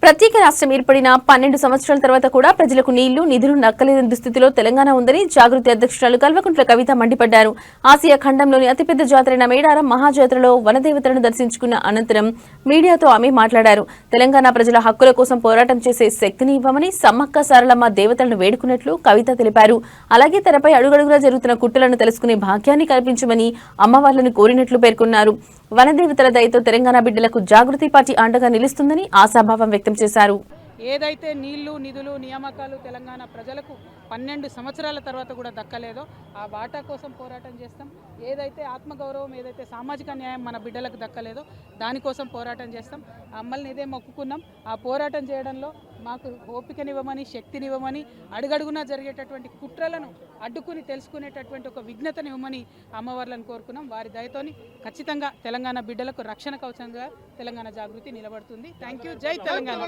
ప్రత్యేక రాష్ట్రం ఏర్పడిన 12 సంవత్సరాల తర్వాత కూడా ప్రజలకు నీళ్లు నిధులు నక్కలేని దుస్థితిలో తెలంగాణ ఉందని జాగృతి అధ్యక్షురాలు కల్వకుంట్ల కవిత మండిపడ్డారు. ఆసియా ఖండంలోని అతిపెద్ద జాతరైన మేడారం మహాజాతరలో వనదేవతలను దర్శించుకున్న అనంతరం మీడియాతో ఆమె మాట్లాడారు. తెలంగాణ ప్రజల హక్కుల కోసం పోరాటం చేసే శక్తిని ఇవ్వమని సమ్మక్క సారలమ్మ దేవతలను వేడుకున్నట్లు కవిత తెలిపారు. అలాగే తనపై అడుగడుగునా జరుగుతున్న కుట్రలను తెలుసుకునే భాగ్యాన్ని కల్పించమని అమ్మవార్లను కోరినట్లు పేర్కొన్నారు. వనదేవతల దయతో తెలంగాణ బిడ్డలకు జాగృతి పార్టీ అండగా నిలుస్తుందని ఆశాభావం వ్యక్తం చేశారు. ఏదైతే నీళ్లు నిధులు నియామకాలు తెలంగాణ ప్రజలకు 12 సంవత్సరాల తర్వాత కూడా దక్కలేదో ఆ వాటా కోసం పోరాటం చేస్తాం. ఏదైతే ఆత్మగౌరవం ఏదైతే సామాజిక న్యాయం మన బిడ్డలకు దక్కలేదో దానికోసం పోరాటం చేస్తాం. అమ్మల్ని ఇదే మొక్కుకున్నాం. ఆ పోరాటం చేయడంలో మాకు ఓపికనివ్వమని శక్తినివ్వమని అడుగడుగునా జరిగేటటువంటి కుట్రలను అడ్డుకుని తెలుసుకునేటటువంటి ఒక విఘ్నతనివ్వమని అమ్మవార్లను కోరుకున్నాం. వారి దయతోని ఖచ్చితంగా తెలంగాణ బిడ్డలకు రక్షణ కవచంగా తెలంగాణ జాగృతి నిలబడుతుంది. Thank you. జై తెలంగాణ.